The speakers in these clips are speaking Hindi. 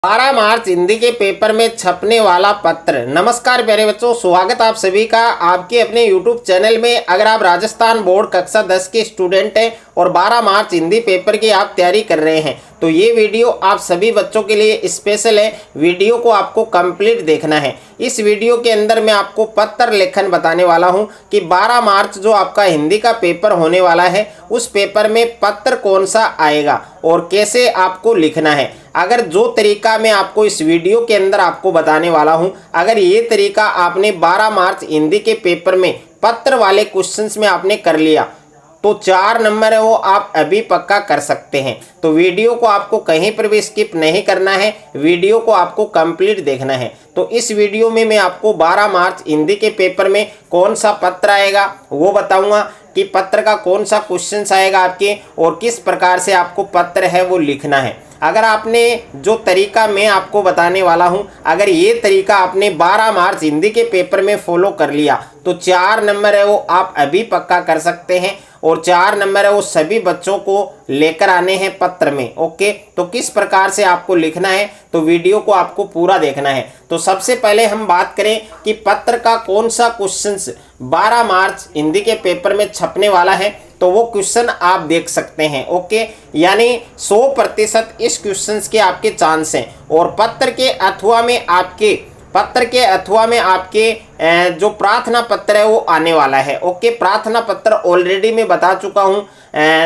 12 मार्च हिंदी के पेपर में छपने वाला पत्र। नमस्कार प्यारे बच्चों, स्वागत आप सभी का आपके अपने YouTube चैनल में। अगर आप राजस्थान बोर्ड कक्षा 10 के स्टूडेंट हैं और 12 मार्च हिंदी पेपर की आप तैयारी कर रहे हैं तो ये वीडियो आप सभी बच्चों के लिए स्पेशल है। वीडियो को आपको कंप्लीट देखना है। इस वीडियो के अंदर मैं आपको पत्र लेखन बताने वाला हूं कि 12 मार्च जो आपका हिंदी का पेपर होने वाला है उस पेपर में पत्र कौन सा आएगा और कैसे आपको लिखना है। अगर जो तरीका मैं आपको इस वीडियो के अंदर आपको बताने वाला हूं, अगर ये तरीका आपने 12 मार्च हिंदी के पेपर में पत्र वाले क्वेश्चंस में आपने कर लिया तो 4 नंबर है वो आप अभी पक्का कर सकते हैं। तो वीडियो को आपको कहीं पर भी स्किप नहीं करना है, वीडियो को आपको कंप्लीट देखना है। तो इस वीडियो में मैं आपको 12 मार्च हिंदी के पेपर में कौन सा पत्र आएगा वो बताऊंगा कि पत्र का कौन सा क्वेश्चन आएगा आपके और किस प्रकार से आपको पत्र है वो लिखना है। अगर आपने जो तरीका मैं आपको बताने वाला हूं, अगर ये तरीका आपने 12 मार्च हिंदी के पेपर में फॉलो कर लिया तो 4 नंबर है वो आप अभी पक्का कर सकते हैं और 4 नंबर है वो सभी बच्चों को लेकर आने हैं पत्र में। ओके, तो किस प्रकार से आपको लिखना है तो वीडियो को आपको पूरा देखना है। तो सबसे पहले हम बात करें कि पत्र का कौन सा क्वेश्चन 12 मार्च हिंदी के पेपर में छपने वाला है तो वो क्वेश्चन आप देख सकते हैं। ओके, यानी 100% इस क्वेश्चन के आपके चांस हैं और पत्र के अथवा में आपके जो प्रार्थना पत्र है वो आने वाला है। ओके, प्रार्थना पत्र ऑलरेडी मैं बता चुका हूँ,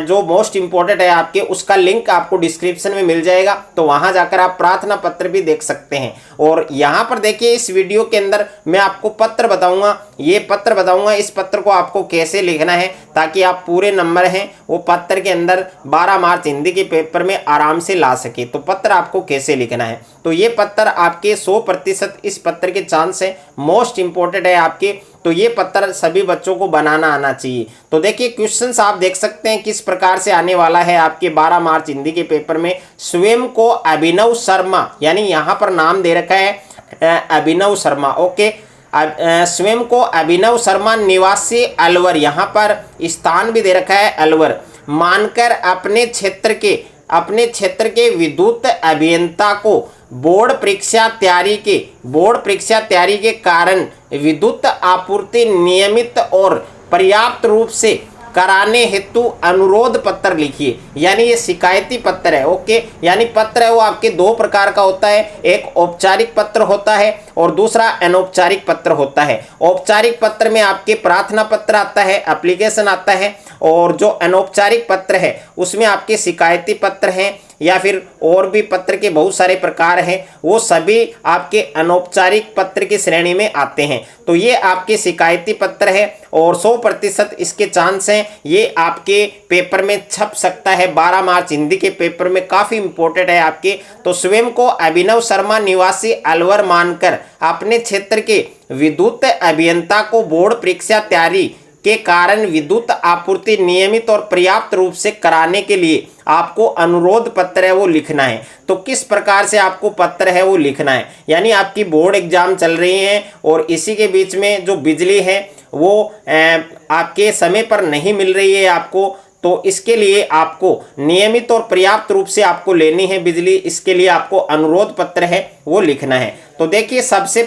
जो मोस्ट इंपॉर्टेंट है आपके, उसका लिंक आपको डिस्क्रिप्शन में मिल जाएगा तो वहां जाकर आप प्रार्थना पत्र भी देख सकते हैं। और यहाँ पर देखिए इस वीडियो के अंदर मैं आपको पत्र बताऊंगा, ये पत्र बताऊंगा, इस पत्र को आपको कैसे लिखना है ताकि आप पूरे नंबर हैं वो पत्र के अंदर 12 मार्च हिंदी के पेपर में आराम से ला सके। तो पत्र आपको कैसे लिखना है तो ये पत्र आपके 100% इस पत्र के चांस है, मोस्ट इंपॉर्टेंट है आपके। तो ये पत्र सभी बच्चों को बनाना आना चाहिए। तो देखिए क्वेश्चंस आप देख सकते हैं किस प्रकार से आने वाला है आपके 12 मार्च हिंदी के पेपर में। स्वयं को अभिनव शर्मा, यानी यहाँ पर नाम दे रखा है अभिनव शर्मा। ओके, स्वयं को अभिनव शर्मा निवासी अलवर, यहाँ पर स्थान भी दे रखा है अलवर, मानकर अपने क्षेत्र के विद्युत अभियंता को बोर्ड परीक्षा तैयारी के कारण विद्युत आपूर्ति नियमित और पर्याप्त रूप से कराने हेतु अनुरोध पत्र लिखिए। यानी ये शिकायती पत्र है। ओके, यानी पत्र है वो आपके 2 प्रकार का होता है, एक औपचारिक पत्र होता है और दूसरा अनौपचारिक पत्र होता है। औपचारिक पत्र में आपके प्रार्थना पत्र आता है, एप्लीकेशन आता है, और जो अनौपचारिक पत्र है उसमें आपके शिकायती पत्र हैं या फिर और भी पत्र के बहुत सारे प्रकार हैं, वो सभी आपके अनौपचारिक पत्र की श्रेणी में आते हैं। तो ये आपके शिकायती पत्र है और 100% इसके चांस हैं ये आपके पेपर में छप सकता है। 12 मार्च हिंदी के पेपर में काफ़ी इंपॉर्टेंट है आपके। तो स्वयं को अभिनव शर्मा निवासी अलवर मानकर अपने क्षेत्र के विद्युत अभियंता को बोर्ड परीक्षा तैयारी के कारण विद्युत आपूर्ति नियमित और पर्याप्त रूप से कराने के लिए आपको अनुरोध पत्र है वो लिखना है। तो किस प्रकार से आपको पत्र है वो लिखना है, यानी आपकी बोर्ड एग्जाम चल रही है और इसी के बीच में जो बिजली है वो आपके समय पर नहीं मिल रही है आपको, तो इसके लिए आपको नियमित और पर्याप्त रूप से आपको लेनी है बिजली, इसके लिए आपको अनुरोध पत्र है वो लिखना है। तो देखिए सबसे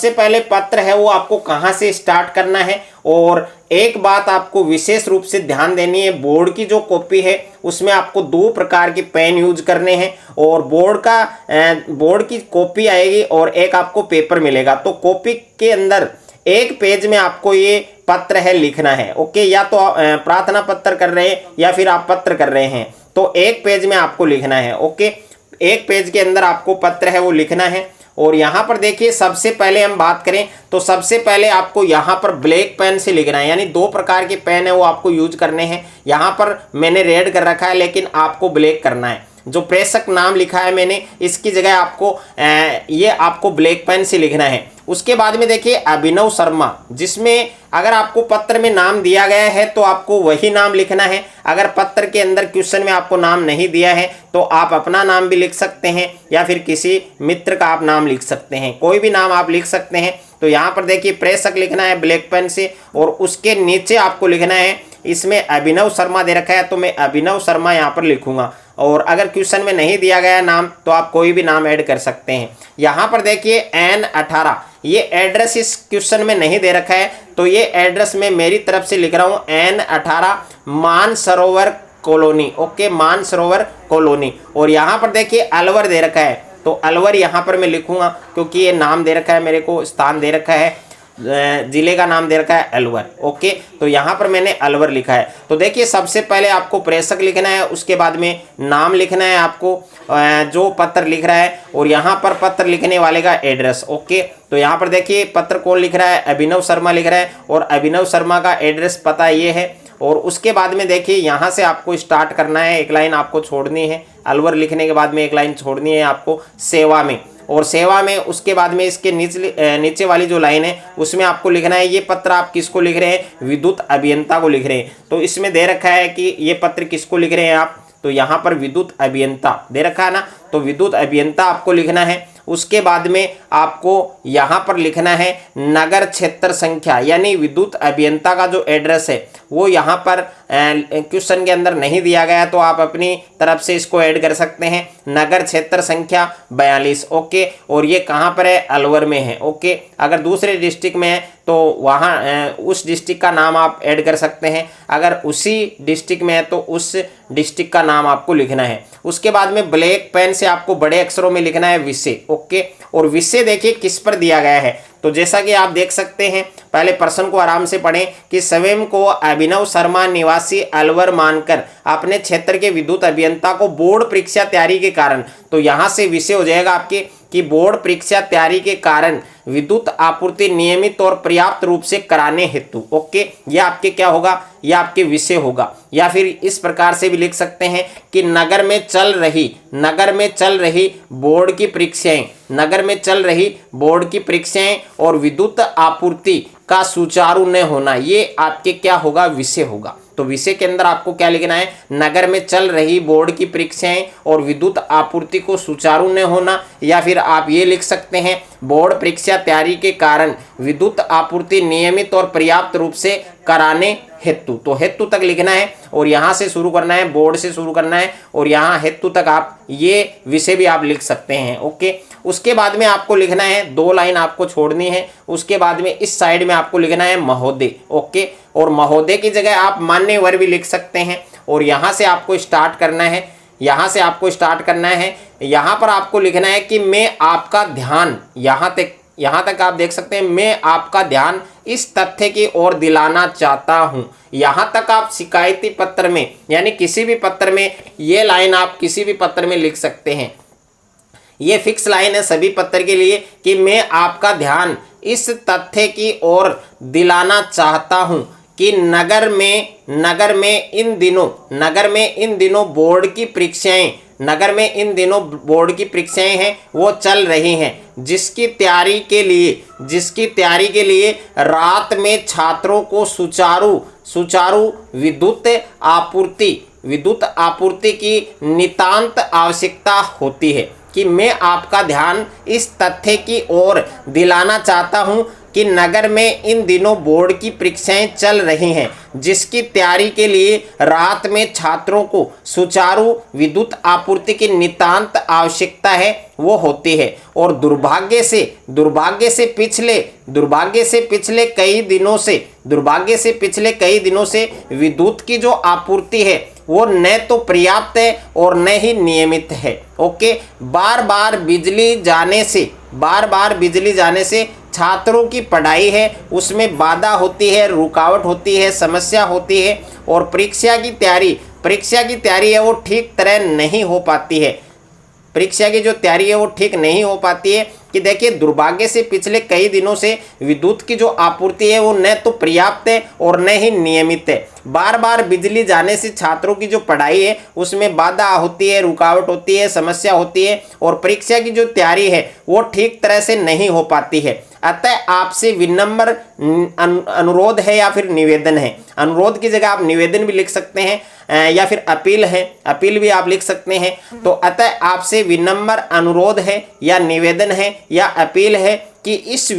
पहले पत्र है वो आपको कहाँ से स्टार्ट करना है। और एक बात आपको विशेष रूप से ध्यान देनी है, बोर्ड की जो कॉपी है उसमें आपको 2 प्रकार के पेन यूज करने हैं और बोर्ड की कॉपी आएगी और एक आपको पेपर मिलेगा। तो कॉपी के अंदर एक पेज में आपको ये पत्र है लिखना है। ओके, या तो प्रार्थना पत्र कर रहे हैं या फिर आप पत्र कर रहे हैं तो एक पेज में आपको लिखना है। ओके, एक पेज के अंदर आपको पत्र है वो लिखना है। और यहाँ पर देखिए सबसे पहले हम बात करें तो सबसे पहले आपको यहाँ पर ब्लैक पेन से लिखना है, यानी 2 प्रकार के पेन है वो आपको यूज करने हैं। यहाँ पर मैंने रेड कर रखा है लेकिन आपको ब्लैक करना है। जो प्रेषक नाम लिखा है मैंने इसकी जगह आपको ब्लैक पेन से लिखना है। उसके बाद में देखिए अभिनव शर्मा, जिसमें अगर आपको पत्र में नाम दिया गया है तो आपको वही नाम लिखना है। अगर पत्र के अंदर क्वेश्चन में आपको नाम नहीं दिया है तो आप अपना नाम भी लिख सकते हैं या फिर किसी मित्र का आप नाम लिख सकते हैं, कोई भी नाम आप लिख सकते हैं। तो यहाँ पर देखिए प्रेषक लिखना है ब्लैक पेन से और उसके नीचे आपको लिखना है, इसमें अभिनव शर्मा दे रखा है तो मैं अभिनव शर्मा यहाँ पर लिखूंगा। और अगर क्वेश्चन में नहीं दिया गया नाम तो आप कोई भी नाम ऐड कर सकते हैं। यहाँ पर देखिए N18, ये एड्रेस इस क्वेश्चन में नहीं दे रखा है, तो ये एड्रेस मैं मेरी तरफ से लिख रहा हूँ N18 Mansarovar colony. Okay, Mansarovar colony. और यहाँ पर देखिए अलवर दे रखा है, तो अलवर यहाँ पर मैं लिखूंगा क्योंकि ये नाम दे रखा है मेरे को, स्थान दे रखा है, जिले का नाम दे रखा है अलवर। ओके, तो यहाँ पर मैंने अलवर लिखा है। तो देखिए सबसे पहले आपको प्रेषक लिखना है, उसके बाद में नाम लिखना है आपको जो पत्र लिख रहा है, और यहाँ पर पत्र लिखने वाले का एड्रेस। ओके, तो यहाँ पर देखिए पत्र कौन लिख रहा है, अभिनव शर्मा लिख रहा है, और अभिनव शर्मा का एड्रेस पता ये है। और उसके बाद में देखिए यहाँ से आपको स्टार्ट करना है, एक लाइन आपको छोड़नी है, अलवर लिखने के बाद में एक लाइन छोड़नी है आपको सेवा में, और सेवा में उसके बाद में इसके नीचे वाली जो लाइन है उसमें आपको लिखना है ये पत्र आप किसको लिख रहे हैं, विद्युत अभियंता को लिख रहे हैं। तो इसमें दे रखा है कि ये पत्र किसको लिख रहे हैं आप, तो यहाँ पर विद्युत अभियंता दे रखा है ना, तो विद्युत अभियंता आपको लिखना है। उसके बाद में आपको यहाँ पर लिखना है नगर क्षेत्र संख्या, यानी विद्युत अभियंता का जो एड्रेस है वो यहाँ पर क्वेश्चन के अंदर नहीं दिया गया, तो आप अपनी तरफ से इसको ऐड कर सकते हैं, नगर क्षेत्र संख्या 42। ओके, और ये कहाँ पर है, अलवर में है। ओके, अगर दूसरे डिस्ट्रिक्ट में है तो वहाँ उस डिस्ट्रिक्ट का नाम आप ऐड कर सकते हैं, अगर उसी डिस्ट्रिक्ट में है तो उस डिस्ट्रिक्ट का नाम आपको लिखना है। उसके बाद में ब्लैक पेन से आपको बड़े अक्षरों में लिखना है विषय। ओके, और विषय देखिए किस पर दिया गया है, तो जैसा कि आप देख सकते हैं, पहले प्रश्न को आराम से पढ़ें कि स्वयं को अभिनव शर्मा निवासी अलवर मानकर अपने क्षेत्र के विद्युत अभियंता को बोर्ड परीक्षा तैयारी के कारण, तो यहाँ से विषय हो जाएगा आपके कि बोर्ड परीक्षा तैयारी के कारण विद्युत आपूर्ति नियमित और पर्याप्त रूप से कराने हेतु। ओके, यह आपके क्या होगा, यह आपके विषय होगा। या फिर इस प्रकार से भी लिख सकते हैं कि नगर में चल रही बोर्ड की परीक्षाएं, नगर में चल रही बोर्ड की परीक्षाएं और विद्युत आपूर्ति का सुचारू न होना, ये आपके क्या होगा, विषय होगा। तो विषय के अंदर आपको क्या लिखना है, नगर में चल रही बोर्ड की परीक्षाएं और विद्युत आपूर्ति को सुचारू न होना, या फिर आप ये लिख सकते हैं बोर्ड परीक्षा तैयारी के कारण विद्युत आपूर्ति नियमित और पर्याप्त रूप से कराने हेतु। तो हेतु तक लिखना है और यहाँ से शुरू करना है, बोर्ड से शुरू करना है, और यहाँ हेतु तक आप ये विषय भी आप लिख सकते हैं। ओके, उसके बाद में आपको लिखना है, 2 लाइन आपको छोड़नी है, उसके बाद में इस साइड में आपको लिखना है महोदय। ओके, और महोदय की जगह आप मान्यवर भी लिख सकते हैं, और यहाँ से आपको स्टार्ट करना है, यहाँ से आपको स्टार्ट करना है। यहाँ पर आपको लिखना है कि मैं आपका ध्यान, यहाँ तक आप देख सकते हैं, मैं आपका ध्यान इस तथ्य की ओर दिलाना चाहता हूँ। यहाँ तक आप शिकायती पत्र में, यानी किसी भी पत्र में, ये लाइन आप किसी भी पत्र में लिख सकते हैं। ये फिक्स लाइन है सभी पत्र के लिए कि मैं आपका ध्यान इस तथ्य की ओर दिलाना चाहता हूँ कि नगर में इन दिनों बोर्ड की परीक्षाएं हैं वो चल रही हैं, जिसकी तैयारी के लिए रात में छात्रों को सुचारू विद्युत आपूर्ति की नितांत आवश्यकता होती है। कि मैं आपका ध्यान इस तथ्य की ओर दिलाना चाहता हूं कि नगर में इन दिनों बोर्ड की परीक्षाएं चल रही हैं, जिसकी तैयारी के लिए रात में छात्रों को सुचारू विद्युत आपूर्ति की नितांत आवश्यकता है वो होती है। और दुर्भाग्य से पिछले कई दिनों से विद्युत की जो आपूर्ति है वो न तो पर्याप्त है और न ही नियमित है। ओके, बार बार बिजली जाने से छात्रों की पढ़ाई है उसमें बाधा होती है, रुकावट होती है, समस्या होती है, और परीक्षा की तैयारी है वो ठीक तरह नहीं हो पाती है। परीक्षा की जो तैयारी है वो ठीक नहीं हो पाती है। कि देखिए, दुर्भाग्य से पिछले कई दिनों से विद्युत की जो आपूर्ति है वो न तो पर्याप्त है और न ही नियमित है। बार बार बिजली जाने से छात्रों की जो पढ़ाई है उसमें बाधा होती है, रुकावट होती है, समस्या होती है, और परीक्षा की जो तैयारी है वो ठीक तरह से नहीं हो पाती है। अतः आपसे विनम्र अनुरोध है या फिर निवेदन है। अनुरोध की जगह आप निवेदन भी लिख सकते हैं, या फिर अपील भी आप लिख सकते हैं। तो अतः आपसे विनम्र अनुरोध है या निवेदन है या अपील है कि इस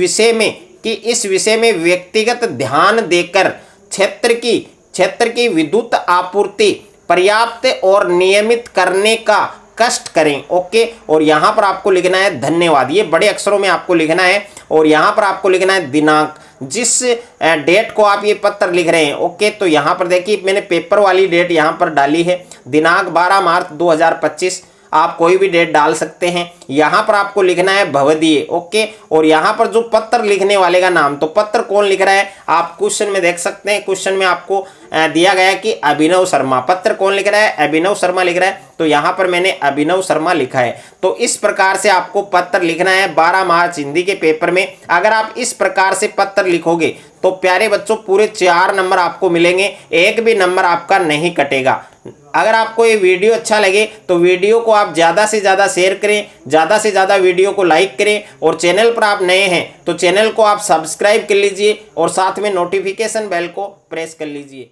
विषय में व्यक्तिगत ध्यान देकर क्षेत्र की विद्युत आपूर्ति पर्याप्त और नियमित करने का कष्ट करें। ओके, और यहाँ पर आपको लिखना है धन्यवाद, ये बड़े अक्षरों में आपको लिखना है। और यहाँ पर आपको लिखना है दिनांक, जिस डेट को आप ये पत्र लिख रहे हैं। ओके, तो यहाँ पर देखिए मैंने पेपर वाली डेट यहाँ पर डाली है, दिनांक 12 मार्च 2025। आप कोई भी डेट डाल सकते हैं। यहाँ पर आपको लिखना है भवदीय। ओके, और यहाँ पर जो पत्र लिखने वाले का नाम, तो पत्र कौन लिख रहा है आप क्वेश्चन में देख सकते हैं। क्वेश्चन में आपको दिया गया कि अभिनव शर्मा, पत्र कौन लिख रहा है, अभिनव शर्मा लिख रहा है, तो यहाँ पर मैंने अभिनव शर्मा लिखा है। तो इस प्रकार से आपको पत्र लिखना है 12 मार्च हिंदी के पेपर में। अगर आप इस प्रकार से पत्र लिखोगे तो प्यारे बच्चों पूरे 4 नंबर आपको मिलेंगे, एक भी नंबर आपका नहीं कटेगा। अगर आपको ये वीडियो अच्छा लगे तो वीडियो को आप ज़्यादा से ज़्यादा शेयर करें, ज़्यादा से ज़्यादा वीडियो को लाइक करें, और चैनल पर आप नए हैं तो चैनल को आप सब्सक्राइब कर लीजिए और साथ में नोटिफिकेशन बेल को प्रेस कर लीजिए।